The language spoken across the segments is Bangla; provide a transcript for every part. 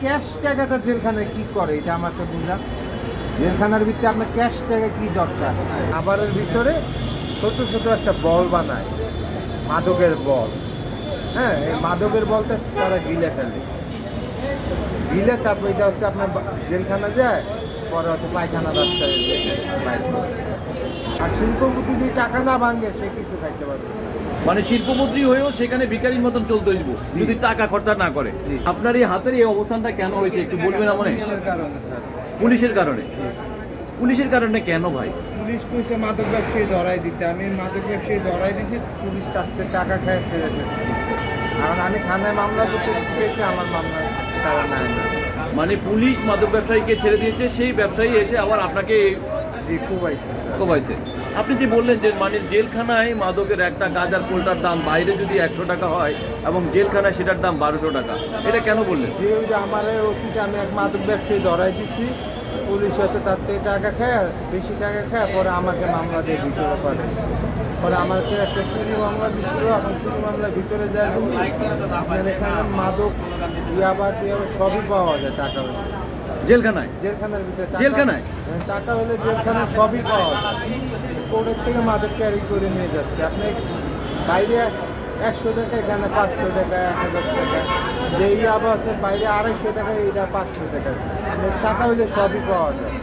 ক্যাশ টাকাটা জেলখানায় কি করে এটা আমাকে বুঝলাম। জেলখানার ভিতরে আপনার ক্যাশ টাকা কি দরকার? খাবারের ভিতরে ছোট ছোট একটা বল বানায়, মাদকের বল। হ্যাঁ, এই মাদকের বলটা তারা গিলে ফেলে, গিলে তারপর এটা হচ্ছে আপনার জেলখানা যায়, পরে হচ্ছে পায়খানা রাস্তায় বাইর করে। আর শিল্পপতি যদি টাকা না ভাঙে সে কিছু খাইতে পারবে না। মানে শিল্পমন্ত্রী হয়েও সেখানে ভিখারির মতন চলতে হইব যদি টাকা খরচা না করে। আপনার এই হাতের এই অবস্থানটা কেন হয়েছে একটু বলবেন আমাকে? পুলিশের কারণে স্যার। পুলিশের কারণে? পুলিশের কারণে কেন ভাই? পুলিশ কইছে মাদক ব্যবসায়ী ধরাই দিতে, আমি মাদক ব্যবসায়ী ধরাই দিছি, পুলিশ তার থেকে টাকা খায় ছেড়ে দিতে। এখন আমি থানায় মামলা করতে পেয়েছি, আমার মামলা তারা নেয় না। মানে পুলিশ মাদক ব্যবসায়ীকে ছেড়ে দিয়েছে, সেই ব্যবসায়ী এসে আবার আপনাকে জি কুবাইছে স্যার। কোবাইছে। আপনি যে বললেন যে মানে জেলখানায় মাদকের একটা গাঁজার কোলটার দাম বাইরে যদি 100 টাকা হয় এবং জেলখানায় সেটার দাম 1200 টাকা, এটা কেন বললেন? যে ওই যে আমার অতীতে আমি এক মাদক ব্যবসায়ী ধরাই দিছি, পুলিশ হয়তো তার থেকে টাকা খায়, বেশি টাকা খায়, পরে আমাকে মামলা দিয়ে ভিতরে করে। পরে আমাকে একটা চুরি মামলা দিছিল, এখন চুরি মামলার ভিতরে যায় তুমি আপনার এখানে মাদক ইয়াবা টিয়াবা সবই পাওয়া যায় টাকা হলে। জেলখানায়? জেলখানার ভিতরে জেলখানায় টাকা হলে জেলখানায় সবই পাওয়া যায়। কোর্টের থেকে মাদক ক্যারি করে নিয়ে যাচ্ছে। আপনি বাইরে 100 টাকা, এখানে 500 টাকা, 1000 টাকা। যে ইয়াবা হচ্ছে বাইরে 250 টাকা, এটা 500 টাকা। মানে টাকা হলে সবই পাওয়া যায়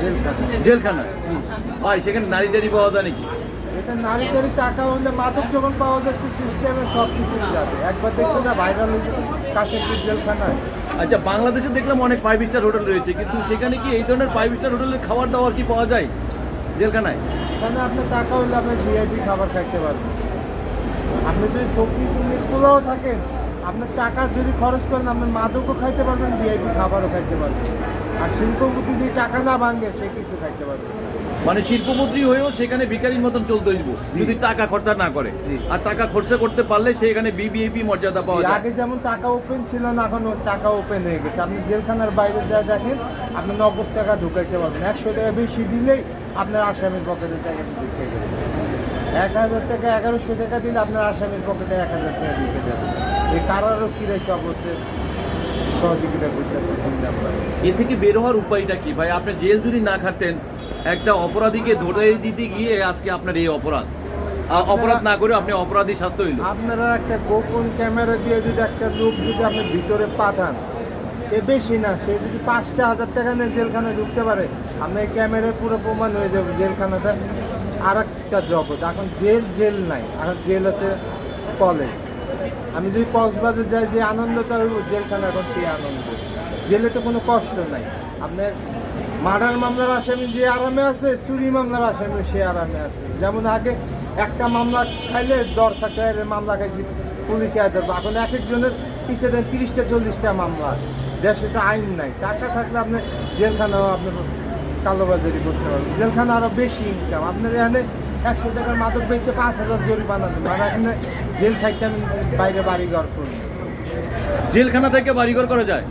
জেলখানায়। জেলখানায়? জি ভাই সেখানে নারী টারি পাওয়া যায় নাকি? এটা নারী টারি টাকা হলে মাদক যখন পাওয়া যাচ্ছে সিস্টেমে সব কিছুই যাবে। একবার দেখছেন না ভাইরাল হয়েছে কাশিমপুর জেলখানায়? আচ্ছা, বাংলাদেশে দেখলাম অনেক 5 স্টার হোটেল রয়েছে, কিন্তু সেখানে কি এই ধরনের 5 স্টার হোটেলের খাবার দাবার কি পাওয়া যায় জেলখানায়? এখানে আপনার টাকা হলে আপনি ভিআইপি খাবার খাইতে পারবেন। আপনি যদি ফকির নির্কুলাও থাকেন, আপনার টাকা যদি খরচ করেন, আপনার মাদকও খাইতে পারবেন, ভিআইপি খাবারও খাইতে পারবেন। আর শিল্পপতি যদি টাকা না ভাঙে সে কিছু খাইতে পারবে। মানে শিল্পমন্ত্রী হয়েও সেখানে ভিখারির মতন চলতে হইব যদি টাকা খরচা না করে। আর টাকা খরচা করতে পারলে সেখানে বিবিএপি মর্যাদা পাওয়া যায়। আগে যেমন টাকা ওপেন ছিল না, এখন টাকা ওপেন হয়ে গেছে। আপনি জেলখানার বাইরে যা দেখেন, আপনি নগদ টাকা ঢুকাইতে পারবেন। 100 টাকা বেশি দিলেই আপনার আসামির পকেটে টাকা ঢুকে যাবে। 1000 টাকা 1100 টাকা দিলে আপনার আসামির পকেটে 1000 টাকা ঢুকে যাবে। এই কারারক্ষীরাই সব হচ্ছে সহযোগিতা করতেছে। এ থেকে বের হওয়ার উপায়টা কি ভাই? আপনি জেল যদি না খাটতেন, একটা অপরাধীকে ধরে দিতে গিয়ে আজকে আপনার এই অপরাধ না করে আপনি অপরাধী শাস্তি হইল। আপনারা একটা গোপন ক্যামেরা দিয়ে যদি একটা লোক যদি আপনি ভিতরে পাঠান, সে বেশি না, সে যদি 5,000 টাকা নিয়ে জেলখানায় ঢুকতে পারে, আপনার এই ক্যামেরায় পুরো প্রমাণ হয়ে যাবে জেলখানাটা আর একটা জগৎ। এখন জেল নাই, এখন জেল হচ্ছে কলেজ। আমি যদি কক্সবাজার যাই, যে আনন্দটা হইব, জেলখানা এখন সেই আনন্দ। জেলে তো কোনো কষ্ট নাই। আপনার মার্ডার মামলার আসামি যে আরামে আছে, চুরি মামলার আসামি সে আরামে আছে। যেমন আগে একটা মামলা খাইলে দর থাকতে মামলা খাইছি পুলিশে আয় ধরবো, এখন এক একজনের পিছিয়ে দেন 30টা 40টা মামলা। দেশে তো আইন নাই। টাকা থাকলে আপনি জেলখানাও আপনার কালোবাজারি করতে পারবেন। জেলখানা আরও বেশি ইনকাম। আপনার এখানে 100 টাকার মাদক বেচে 5000 জরিমানা দেবেন, আর এখানে জেল থাকতে আমি বাইরে বাড়িঘর করি। জেলখানা থেকে বাড়িঘর করা যায়?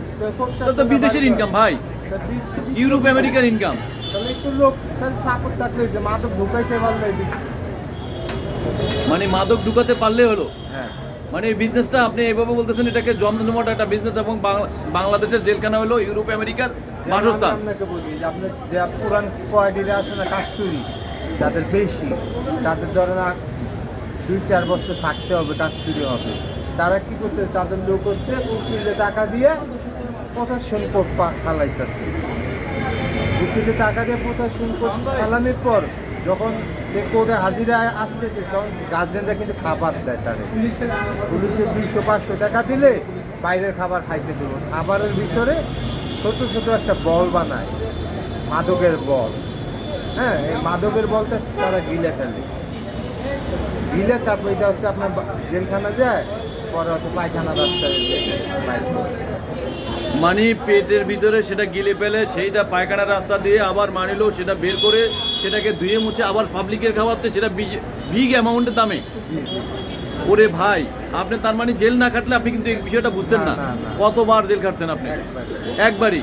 তো বিদেশের ইনকাম ভাই, ইউরোপ আমেরিকার ইনকাম। তাহলে একটু লোক খালি সাপোর্ট থাকলে হয়েছে, মাদক ঢুকাইতে পারলে। মানে মাদক ঢুকাতে পারলে হলো। হ্যাঁ, মানে এই বিজনেসটা আপনি এভাবে বলতেছেন, এটাকে জমজমাট একটা বিজনেস, এবং বাংলাদেশের জেলখানা হলো ইউরোপ আমেরিকার বাসস্থান। আপনাকে বলি যে আপনার যে পুরান কয়েদিরা আছে না, কাস্তুরি, যাদের বেশি, তাদের ধরেন 2-4 বছর থাকতে হবে, কাস্তুরি হবে। তারা কি করতে, তাদের লোক হচ্ছে উকিলে টাকা দিয়ে প্রোটেকশন কোর্ট ফালাইতেছে। উকিলে টাকা দিয়ে প্রোটেকশন কোর্ট ফালানোর পর যখন সে কোর্টে হাজিরা আসতেছে, তখন গার্জেনরা কিন্তু খাবার দেয় তারে। পুলিশের 200-500 টাকা দিলে বাইরের খাবার খাইতে দেব। খাবারের ভিতরে ছোট ছোট একটা বল বানায়, মাদকের বল। হ্যাঁ, এই মাদকের বলটা তারা গিলে ফেলে, গিলে তারপর এটা হচ্ছে আপনার জেলখানা যায়, পরে হচ্ছে পায়খানা রাস্তায় বাইর করে। মানে পেটের ভিতরে সেটা গিলে ফেলে, সেইটা পায়খানা রাস্তা দিয়ে আবার মানিলো সেটা বের করে সেটাকে ধুয়ে মুছে আবার পাবলিকের খাওয়াতে, সেটা বিগ অ্যামাউন্টের দামে। জি জি। ওরে ভাই, আপনি তার মানে জেল না কাটলে আপনি কিন্তু এই বিষয়টা বুঝতেন না। কতবার জেল কাটছেন আপনি? একবারই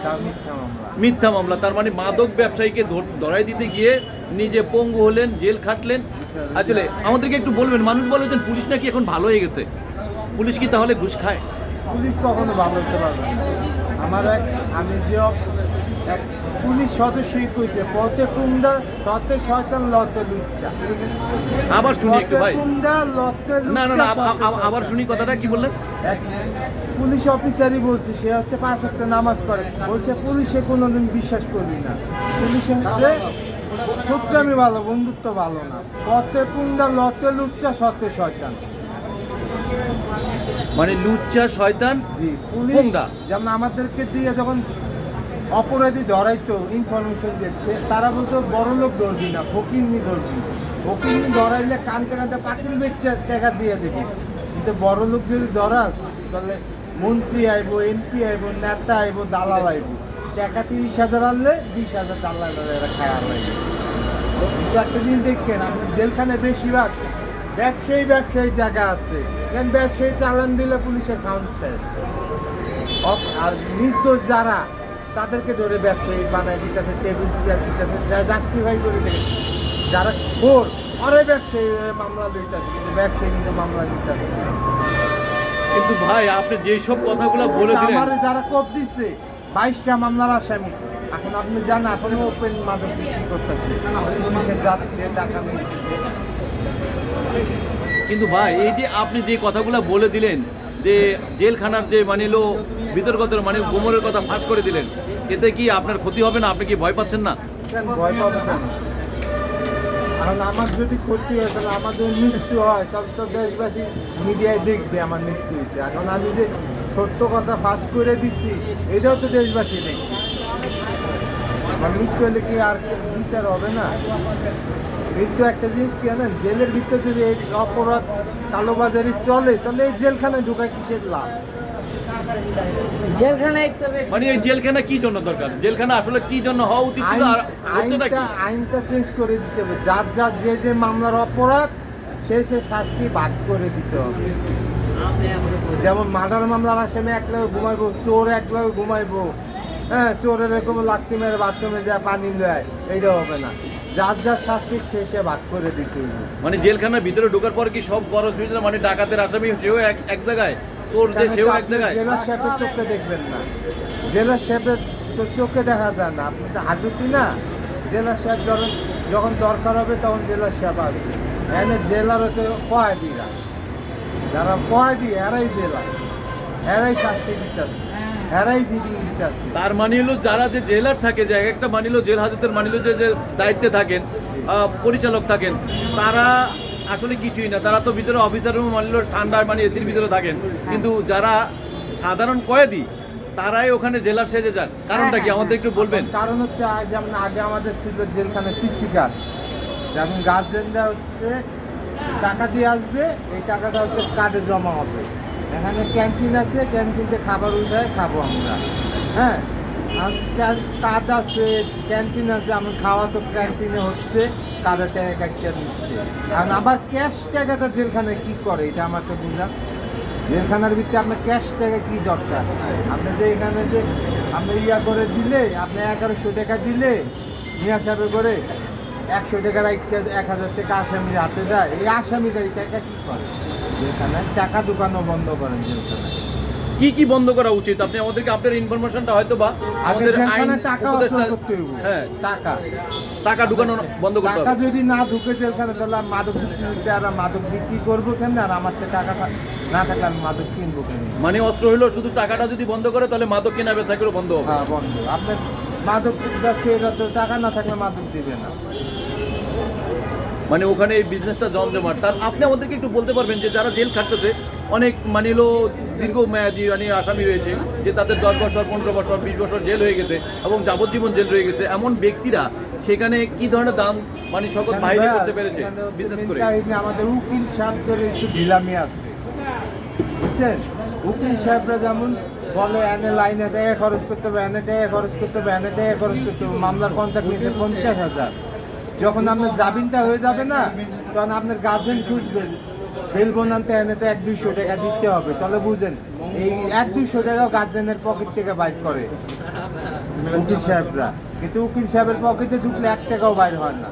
মিথ্যা মামলা। তার মানে মাদক ব্যবসায়ীকে ধরাই দিতে গিয়ে নিজে পঙ্গু হলেন, জেল খাটলেন। আসলে আমাদেরকে একটু বলবেন, মানুষ বলেছেন পুলিশ নাকি এখন ভালো হয়ে গেছে, পুলিশ কি তাহলে ঘুষ খায়? পুলিশ কখনো ভালো হতে পারবে না। আমি যে এক পুলিশ সদস্যই কইছে পথে কুমড়া সতে শয়তান লতে লুচ্চা। আবার শুনি একটু ভাই। পথে কুমড়া লতে না না লুচ্চা, না সতে শয়তান। আবার শুনি কথাটা কি বললেন? এক পুলিশ অফিসারই বলছে, সে হচ্ছে 5 ওয়াক্ত নামাজ পড়ে, বলছে পুলিশে কোনোদিন বিশ্বাস করবি না, পুলিশের সাথে সূত্রামি ভালো, বন্ধুত্ব ভালো না। পথে কুমড়া লতে লুচ্চা সতে শয়তান। মানে লুচ্চা শয়তান জি, পুলিশ কুমড়া। যেমন আমাদেরকে দিয়ে যখন অপরাধী ধরাইতো ইনফরমেশন দিয়ে, তারা বলতো বড় লোক ধরবি না, ফকিরনি ধরবি, ফকিরনি ধরাইলে কানতে কানতে পাতিল বেচে টাকা দিয়ে দিবি। কিন্তু বড় লোক যদি ধরাস তাহলে মন্ত্রী আইব, এমপি আইব, নেতা আইব, দালাল আইব, টাকা 30,000 আনলে 20,000 দালাল এরা খায় আনলাইবে। কিন্তু একটা দিন দেখেন আপনার জেলখানে বেশিরভাগ ব্যবসায়ী জায়গা আছে, কারণ ব্যবসায়ী চালান দিলে পুলিশের খাউন শেষ। আর নির্দোষ যারা তাদেরকে ধরে ব্যবসায়ী বানায় দিতেছে, টেবিল চেয়ার দিতেছে, জাস্টিফাই করে দেখে যারা খোর অরে ব্যবসায়ী মামলা লইতেছে, কিন্তু ব্যবসায়ী কিন্তু মামলা নিতেছে। কিন্তু ভাই আপনি যেসব কথাগুলো বলে দিলেন, আমার যারা কোপ দিচ্ছে 22টা মামলার আসামি, এখন আপনি জানেন এখনো ওপেন মাদক বিক্রি করতেছে, পুলিশে যাচ্ছে টাকা নিচ্ছে। কিন্তু ভাই এই যে আপনি যে কথাগুলো বলে দিলেন, যে জেলখানার যে মানিলো বিতর্কত মানে গোমরের কথা ফাঁস করে দিলেন, এতে কি আপনার ক্ষতি হবে না? আপনি কি ভয় পাচ্ছেন না? কেন ভয় পাবো কেন? এখন আমার যদি ক্ষতি হয় তাহলে আমাদের মৃত্যু হয়, তাহলে তো দেশবাসী মিডিয়ায় দেখবে আমার মৃত্যু হয়েছে। এখন আমি যে সত্য কথা ফাঁস করে দিচ্ছি, এটাও তো দেশবাসী দেখবে। আমার মৃত্যু হলে কি আর বিচার হবে না? মৃত্যু একটা জিনিস কি জানেন, জেলের ভিতরে যদি এই অপরাধ কালোবাজারি চলে, তাহলে এই জেলখানায় ঢোকায় কিসের লাভ? মানে এই জেলখানা কি জন্য দরকার? জেলখানা আসলে কি জন্য হওয়া উচিত ছিল আর হচ্ছেটা কি? আইনটা চেঞ্জ করে দিতে হবে, যার যে মামলার অপরাধ সে শাস্তি ভাগ করে দিতে হবে। যেমন মার্ডার মামলার আসামি একলাগে ঘুমাইবো, চোর একলাগে ঘুমাইবো, হ্যাঁ, চোরের এরকম লাত্তি মেরে বাথরুমে যা পানি দেয়, এইটা হবে না। যার শাস্তি শেষে ভাগ করে দিতে হবে। মানে জেলখানার ভিতরে ঢোকার পর কি সব বড় সুবিধা, মানে ডাকাতের আসামি সেও এক জায়গায়, চোর যে সেও এক জায়গায়? জেলার শেফের চোখে দেখবেন না, জেলার শেফের তো চোখে দেখা যায় না, আপনি তো হাজুতি না। জেলার শেফ যখন দরকার হবে তখন জেলার শেফ আসবে। এখানে জেলার হচ্ছে কয়েদিরা, যারা কয়েদি এরাই জেলা, এরাই শাস্তি দিতেছে, এরাই ফিডিং দিতেছে। তার মানে হলো যারা যে জেলার থাকে, যে এক একটা মানিলো জেল হাজতের মানিলো যে দায়িত্বে থাকেন, পরিচালক থাকেন, তারা আসলে কিছুই না। তারা তো ভিতরে অফিসার রুম মানিলো ঠান্ডায় মানে এসির ভিতরে থাকেন, কিন্তু যারা সাধারণ কয়েদি তারাই ওখানে জেলার সেজে যান। কারণটা কি আমাদের একটু বলবেন? কারণ হচ্ছে যেমন আগে আমাদের ছিল জেলখানে পিসি কার্ড, যেমন গার্জেনরা হচ্ছে টাকা দিয়ে আসবে, এই টাকাটা হচ্ছে কার্ডে জমা হবে। এখানে ক্যান্টিন আছে, ক্যান্টিনতে খাবার উঠায় খাবো আমরা, হ্যাঁ। কার্ড আছে, ক্যান্টিন আছে, আমার খাওয়া তো ক্যান্টিনে হচ্ছে, কার্ডের টাকা কাটতে নিচ্ছে। আর আবার ক্যাশ টাকাটা জেলখানে কি করে এটা আমাকে বুঝান। জেলখানার ভিতরে আপনার ক্যাশ টাকা কি দরকার? আপনি যে এখানে যে আপনি করে দিলে, আপনি 1100 টাকা দিলে মিয়া সাহেব করে 100 টাকা 1000 টাকা আসামির হাতে দেয়, এই আসামিরা এই টাকা কি করে? জেলখানায় টাকা দোকানও বন্ধ করেন জেলখানায়। কি বন্ধ করা উচিত? আপনি আমাদেরকে আপনার ইনফরমেশনটা হয়তো বা আগে আমাদের আইন জেলখানায় টাকা উপদেষ্টা, অসল করতে হবে, হ্যাঁ, টাকা ঢুকানো বন্ধ করতে টাকা হবে। যদি না ঢুকে জেলখানে তাহলে আমি মাদক বিক্রি করতে, আর মাদক বিক্রি করবো কেমন? আর আমার তো টাকা না থাকলে আমি মাদক কিনবো কেন? মানে অস্ত্র হইলো শুধু টাকাটা যদি বন্ধ করে তাহলে মাদক কেনা বেচা করে বন্ধ হবে। হ্যাঁ, বন্ধ। আপনার মাদক ব্যবসায়ীরা তো টাকা না থাকলে মাদক দিবে না। মানে ওখানে এই বিজনেসটা জমজমাট। তার আপনি আমাদেরকে একটু বলতে পারবেন যে যারা জেল খাটতেছে, অনেক মানে হলো দীর্ঘ মেয়াদি মানে আসামি রয়েছে, যে তাদের 10 বছর 15 বছর 20 বছর জেল হয়ে গেছে এবং যাবজ্জীবন জেল রয়ে গেছে, এমন ব্যক্তিরা সেখানে কি ধরনের দাম মানে সকল বাইরে করতে পেরেছে বিজনেস করে? আমাদের উকিল সাহেবদের একটু ঢিলামি আছে, বুঝছেন? উকিল সাহেবরা যেমন বলে এনে লাইনে টাকা খরচ করতে হবে, এনে টাকা খরচ করতে হবে, এনে টাকা খরচ করতে হবে। মামলার কন্ট্যাক্ট নিয়েছে 50,000। যখন আপনার জামিনটা হয়ে যাবে না, তখন আপনার গার্জেন খুঁজবে, বেল বনান্তে এনে তো 100-200 টাকা দিতে হবে। তাহলে বুঝেন এই 100-200 টাকাও গার্জেনের পকেট থেকে বাইর করে উকিল সাহেবরা, কিন্তু উকিল সাহেবের পকেটে ঢুকলে 1 টাকাও বাইর হয় না।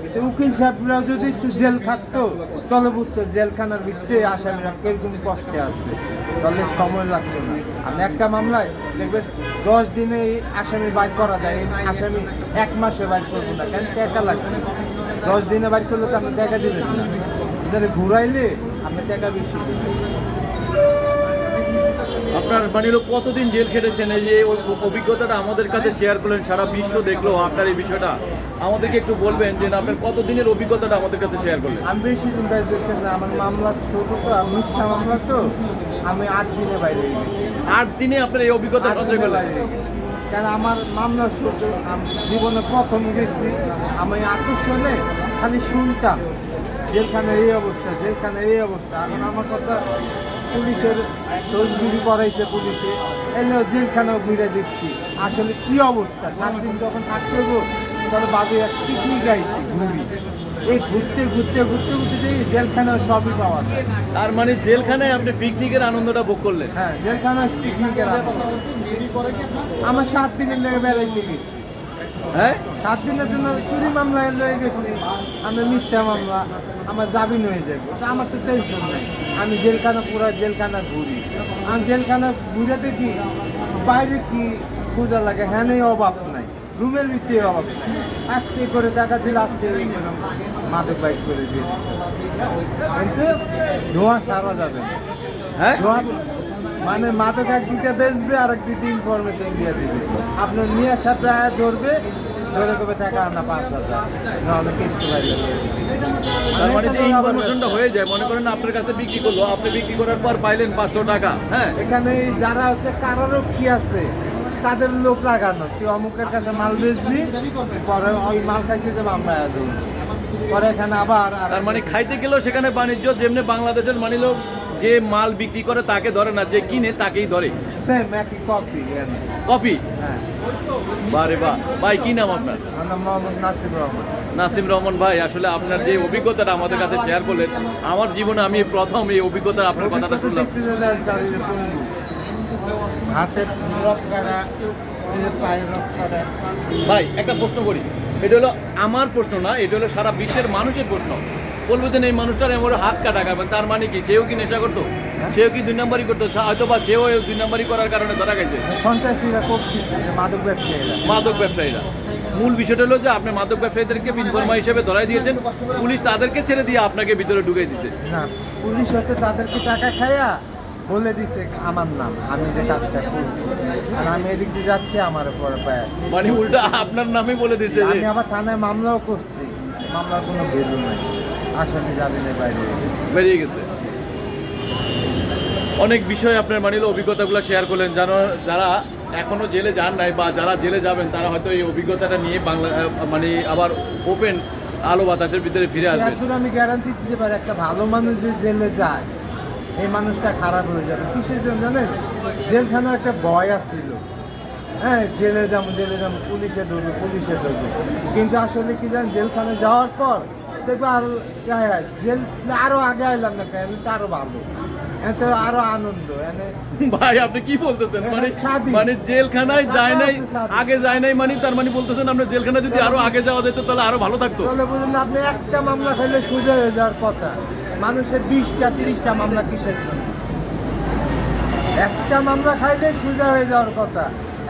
কিন্তু উকিল সাহেবরা যদি একটু জেল খাটতো তাহলে বুঝতো জেলখানার ভিতরে আসামিরা কিরকম কষ্টে আছে, তাহলে সময় লাগতো না। আপনি একটা মামলায় দেখবেন 10 দিনে আসামি বাইর করা যায়, এই আসামি 1 মাসে বাইর করবো না, কেন টাকা লাগবে। 10 দিনে বাইর করলে তো আপনি টাকা দিবেন না, এদের ঘুরাইলে আপনি টাকা বেশি দিবেন। আপনার মানে হলো কতদিন জেল খেটেছেন, এই যে ওই অভিজ্ঞতাটা আমাদের কাছে শেয়ার করলেন, সারা বিশ্ব দেখলো আপনার এই বিষয়টা, আমাদেরকে একটু বলবেন যে আপনার কতদিনের অভিজ্ঞতাটা আমাদের কাছে শেয়ার করলেন। আমি বেশি দিন বাইরে যেতে না, আমার মামলা ছোট তো, মিথ্যা মামলা তো, আমি 8 দিনে বাইরে হয়ে গেছি। 8 দিনে আপনার এই অভিজ্ঞতা 8 সঞ্চয় দিনে করলেন। বাইরে হয়ে গেছি। কারণ আমার মামলা ছোট, আমি জীবনে প্রথম গেছি, আমি আকর্ষণে খালি শুনতাম জেলখানের এই অবস্থা, জেলখানের এই অবস্থা। এখন আমার কথা পুলিশের সোজগিরি করাইছে, পুলিশে এলেও জেলখানাও ঘুরে দেখছি আসলে কি অবস্থা। 7 দিন যখন থাকতে হবো তখন বাদে এক পিকনিক গাইছি, ঘুরি এই ঘুরতে ঘুরতে ঘুরতে ঘুরতে দেখি জেলখানাও সবই পাওয়া যায়। তার মানে জেলখানায় আপনি পিকনিকের আনন্দটা ভোগ করলেন। হ্যাঁ, জেলখানা পিকনিকের আনন্দ। আমার 7 দিনের লেগে বেড়াইতে গেছি, হ্যাঁ 7 দিনের জন্য চুরি মামলা লয়ে গেছি, আমি মিথ্যা মামলা, আমার জামিন হয়ে যাবে, তা আমার তো টেনশন নেই। আমি জেলখানা পুরা জেলখানা ঘুরি, আমি জেলখানা ঘুরে দেখি বাইরে কি খোঁজা লাগে, হ্যাঁ অভাব নাই, রুমের ভিতরে অভাব নাই। আজকে করে টাকা দিলে আজকে এরকম মাদক বাইক করে দিয়ে, কিন্তু ধোঁয়া সারা যাবে না। হ্যাঁ ধোঁয়া মানে মাদক একদিকে বেচবে আর একদিকে ইনফরমেশন দিয়ে দিবে, আপনার নিয়ে আসা প্রায় ধরবে, ধরে কবে টাকা আনা 5,000, নাহলে কেষ্ট বাইরে। তার মানে যে ইনফরমেশনটা হয়ে যায়, মনে করেন আপনার কাছে বিক্রি করলো, আপনি বিক্রি করার পর পাইলেন 500 টাকা, হ্যাঁ এখানে যারা হচ্ছে কারারক্ষী আছে তাদের লোক লাগানো, তুই অমুকের কাছে মাল বেচবি, পরে ওই মাল খাইতে যাবে আমরা দেবো, পরে এখানে আবার তার মানে খাইতে গেলেও সেখানে বাণিজ্য, যেমনি বাংলাদেশের মানিল যে মাল বিক্রি করে তাকে ধরে না, যে কিনে তাকেই ধরে। সেম একই কপি। কপি, হ্যাঁ, বারে বাহ। ভাই কি নাম আপনার? আমার নাম মোহাম্মদ নাসিম রহমান। নাসিম রহমান ভাই, আসলে আপনার যে অভিজ্ঞতাটা আমাদের কাছে শেয়ার করলেন, আমার জীবনে আমি প্রথম এই অভিজ্ঞতা আপনার কথাটা শুনলাম। দেখতে যান শরীরে পঙ্গু, হাতে রক করা, পায়ে রক করা। ভাই একটা প্রশ্ন করি, এটা হলো আমার প্রশ্ন না, এটা হলো সারা বিশ্বের মানুষের প্রশ্ন। বলবো যে এই মানুষটার এমন হাত কাটা খাবেন, তার মানে কি সেও কি নেশা করতো, সেও কি 2 নম্বরই করতো, হয়তো বা সেও 2 নম্বরই করার কারণে ধরা গেছে। সন্ত্রাসীরা করতেছে, মাদক ব্যবসায়ীরা। মাদক ব্যবসায়ীরা, মূল বিষয়টা হলো যে আপনি মাদক ব্যবসায়ীদেরকে ইনফরমা হিসেবে ধরাই দিয়েছেন, পুলিশ তাদেরকে ছেড়ে দিয়ে আপনাকে ভিতরে ঢুকিয়ে দিচ্ছে। না, পুলিশ হতে তাদেরকে টাকা খাইয়া বলে দিচ্ছে আমার নাম, আমি যে কাজটা করছি, আর আমি এদিক দিয়ে যাচ্ছি, আমার পরে পায় মানে উল্টা আপনার নামে বলে দিচ্ছে যে আমি আবার থানায় মামলাও করছি, মামলার কোনো ভ্যালু নাই, আসামি জামিনের বাইরে। বেরিয়ে গেছে। অনেক বিষয় আপনার মানিল অভিজ্ঞতাগুলো শেয়ার করলেন, জানো যারা এখনো জেলে যান নাই বা যারা জেলে যাবেন তারা হয়তো এই অভিজ্ঞতাটা নিয়ে বাংলা মানে আবার ওপেন আলো বাতাসের ভিতরে ফিরে আসবেন। এতদূর আমি গ্যারান্টি দিতে পারি, একটা ভালো মানুষ যে জেলে যায় এই মানুষটা খারাপ হয়ে যাবে। কিসের জন্য জানেন? জেলখানার একটা ভয় আসছিল, হ্যাঁ জেলে যাবো পুলিশে ধরবে, পুলিশে ধরবে, কিন্তু আসলে কি জানেন, জেলখানে যাওয়ার পর দেখবো আর জেল আরো আগে আইলাম না কেন, তো আরো ভালো, এত আরো আনন্দ। ভাই আপনি কি বলতেছেন, মানে স্বাধীন। মানে জেলখানায় যায় নাই, স্বাধীন। আগে যায় নাই, মানে তার মানে বলতেছেন আপনার জেলখানায় যদি আরো আগে যাওয়া যেত তাহলে আরো ভালো থাকতো। তাহলে বলুন, আপনি একটা মামলা খাইলে সোজা হয়ে যাওয়ার কথা, মানুষের 20টা 30টা মামলা কিসের জন্য? একটা মামলা খাইলে সোজা হয়ে যাওয়ার কথা,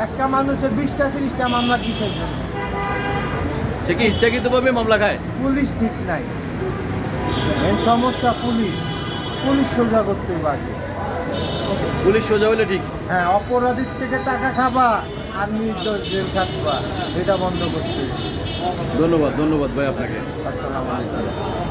একটা মানুষের 20টা 30টা মামলা কিসের জন্য? সে কি ইচ্ছাকৃতভাবে মামলা খায়? পুলিশ ঠিক নাই, মেন সমস্যা পুলিশ। পুলিশ সোজা করতে পারে, পুলিশ সোজা হলে ঠিক। হ্যাঁ, অপরাধীর থেকে টাকা খাবা আর নির্দোষ জেল থাকবা, এটা বন্ধ করতে। ধন্যবাদ ভাই আপনাকে। আসসালামু আলাইকুম।